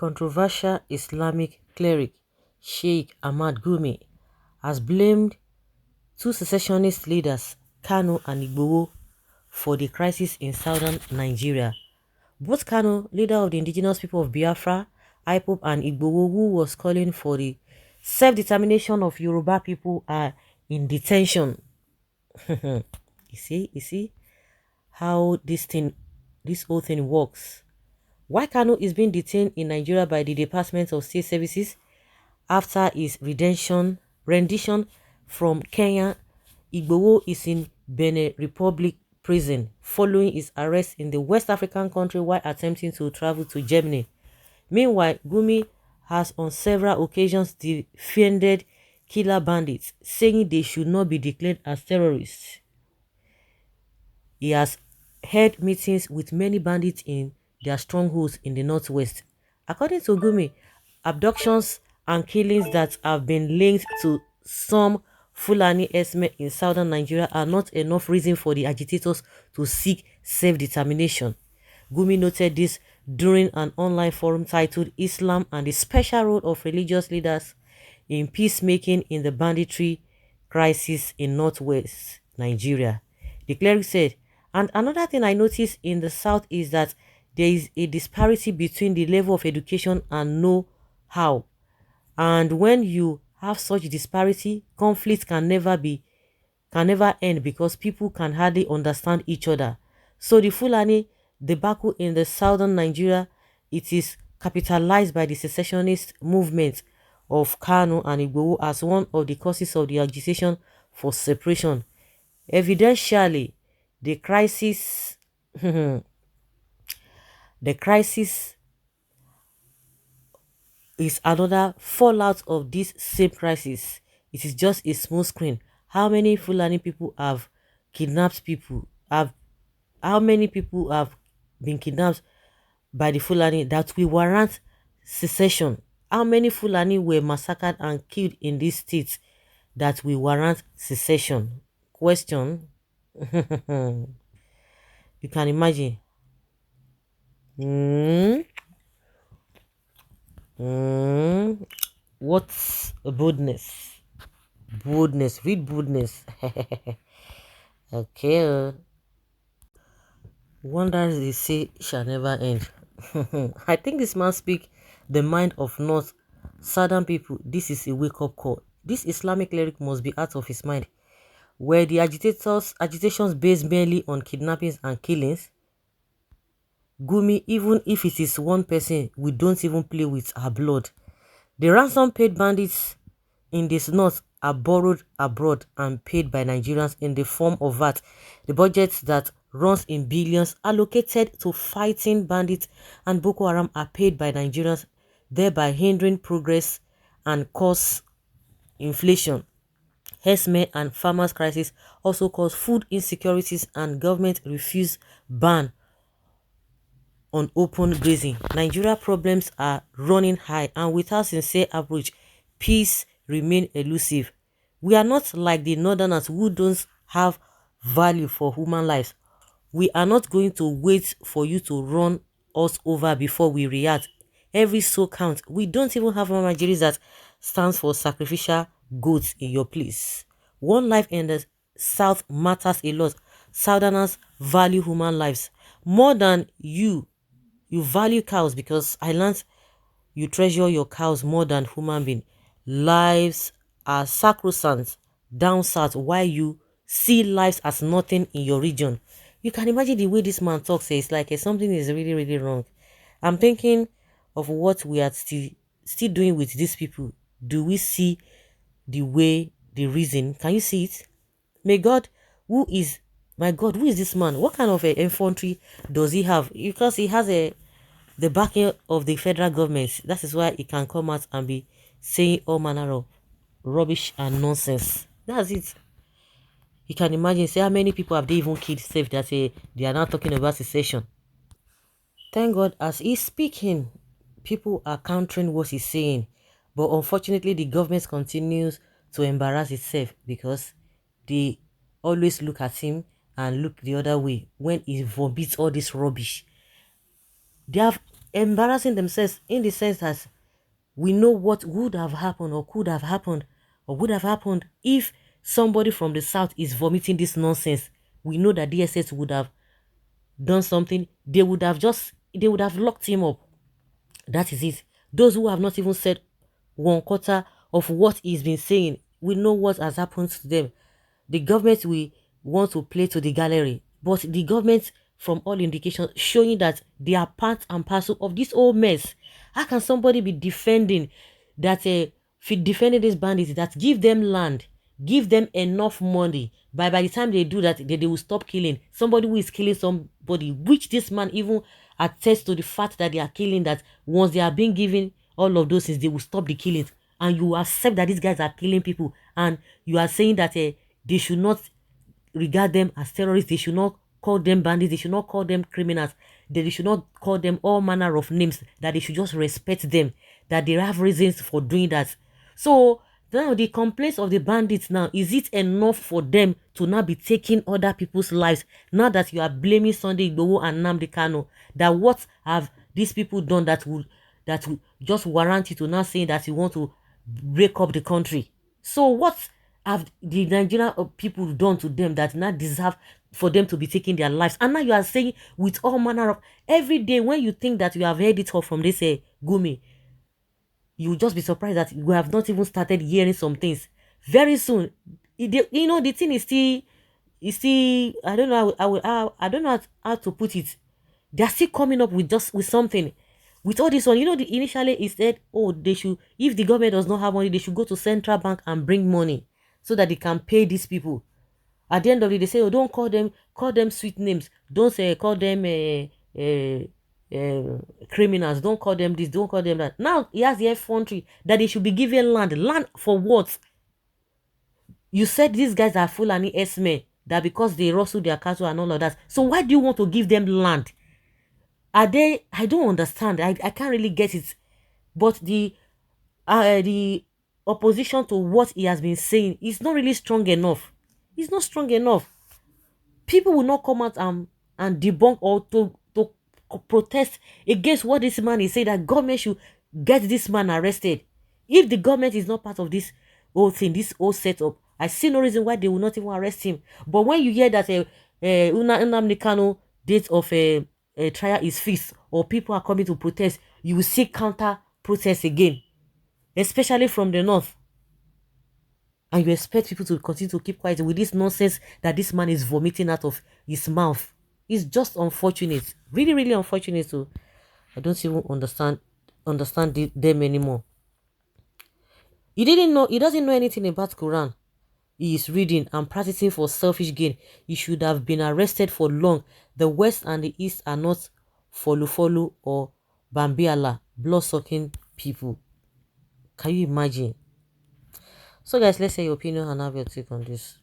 controversial Islamic cleric Sheikh Ahmad Gumi has blamed two secessionist leaders, K¨‚׃ and Igboho, for the crisis in southern Nigeria. Both K¨Ł, leader of the indigenous people of Biafra, IPOB, and Igboho, who was calling for the self-determination of Yoruba people, are in detention. You see how this whole thing works. Why K¨Ł is being detained in Nigeria by the Department of State Services after his rendition from Kenya. Igboho is in Benin Republic prison following his arrest in the West African country while attempting to travel to Germany. Meanwhile, Gumi has on several occasions defended killer bandits, saying they should not be declared as terrorists. He has held meetings with many bandits in their strongholds in the northwest. According to Gumi, abductions and killings that have been linked to some Fulani Herdsmen in southern Nigeria are not enough reason for the agitators to seek self-determination. Gumi noted this during an online forum titled Islam and the Special Role of Religious Leaders in Peacemaking in the Banditry Crisis in Northwest Nigeria. The cleric said, "And another thing I noticed in the south is that there is a disparity between the level of education and know-how. And when you have such disparity, conflict can never end because people can hardly understand each other. So the Fulani debacle in the southern Nigeria, it is capitalized by the secessionist movement of K°ණł and Igboho as one of the causes of the agitation for separation. Evidentially, the crisis is another fallout of this same crisis. It is just a small screen. How many Fulani people have kidnapped people? How many people have been kidnapped by the Fulani that will warrant secession? How many Fulani were massacred and killed in these states that will warrant secession? Question." You can imagine. What's boldness? Boldness. Read boldness. Okay. Wonders they say shall never end. I think this man speak the mind of North Southern people. This is a wake-up call. This Islamic cleric must be out of his mind. Were the agitations based mainly on kidnappings and killings? Gumi, even if it is one person, we don't even play with our blood. The ransom paid bandits in this north are borrowed abroad and paid by Nigerians in the form of VAT. The budget that runs in billions allocated to fighting bandits and Boko Haram are paid by Nigerians, thereby hindering progress and cause inflation. Herdsmen and farmers' crisis also cause food insecurities and government refuse ban on open grazing. Nigeria problems are running high, and without sincere approach, peace remain elusive. We are not like the northerners who don't have value for human lives. We are not going to wait for you to run us over before we react. Every soul counts. We don't even have Mama Jiri that stands for sacrificial goats in your place. One life in the south matters a lot. Southerners value human lives more than you. You value cows because I learned you treasure your cows more than human being. Lives are sacrosanct down south, while you see lives as nothing in your region. You can imagine the way this man talks. It's like something is really, really wrong. I'm thinking of what we are still doing with these people. Do we see the reason? Can you see it? My God, who is this man? What kind of infantry does he have? Because he has the backing of the federal government. That is why he can come out and be saying all manner of rubbish and nonsense. That's it. You can imagine, say, how many people have they even killed safe that they are now talking about secession. Thank God, as he's speaking, people are countering what he's saying. But unfortunately, the government continues to embarrass itself because they always look at him and look the other way when he vomits all this rubbish. They have embarrassing themselves in the sense that we know what would have happened or could have happened or would have happened if somebody from the south is vomiting this nonsense. We know that DSS would have done something. They would have locked him up. That is it. Those who have not even said 1/4 of what he's been saying, we know what has happened to them. The government will want to play to the gallery, but the government, from all indications, showing that they are part and parcel of this whole mess. How can somebody be defending that defending these bandits that give them land, give them enough money, by the time they do that, they will stop killing somebody who is killing somebody, which this man even attests to the fact that they are killing, that once they are being given all of those things, they will stop the killings. And you accept that these guys are killing people, and you are saying that they should not regard them as terrorists, they should not call them bandits, they should not call them criminals, they should not call them all manner of names, that they should just respect them, that they have reasons for doing that. So now the complaints of the bandits now, is it enough for them to now be taking other people's lives? Now that you are blaming Sunday Igboho and Nnamdi Kanu, that what have these people done that would just warrant you to now saying that you want to break up the country? So what have the Nigerian people done to them that now deserve for them to be taking their lives? And now you are saying with all manner of, every day when you think that you have heard it all from this Gumi, you will just be surprised that you have not even started hearing some things. Very soon, the thing is still, I don't know I don't know how to put it. They are still coming up with something. With all this one, initially it said, oh, they should, if the government does not have money, they should go to central bank and bring money so that they can pay these people. At the end of it, they say, oh, don't call them sweet names. Don't say call them criminals. Don't call them this. Don't call them that. Now he has the effrontery that they should be given land. Land for what? You said these guys are Fulani Herdsmen, that because they rustle their cattle and all of that. So why do you want to give them land? Are they? I don't understand. I can't really get it. But the opposition to what he has been saying is not really strong enough. It's not strong enough. People will not come out and debunk or to protest against what this man is saying, that government should get this man arrested. If the government is not part of this whole thing, this whole setup, I see no reason why they will not even arrest him. But when you hear that Nnamdi Kanu date of trial is fixed, or people are coming to protest, you will see counter protest again, especially from the north. And you expect people to continue to keep quiet with this nonsense that this man is vomiting out of his mouth. It's just unfortunate. Really, really unfortunate. So I don't even understand them anymore. He doesn't know anything about Quran. He is reading and practicing for selfish gain. He should have been arrested for long. The West and the East are not follow or Bambiala, blood-sucking people. Can you imagine? So guys, let's say your opinion and have your take on this.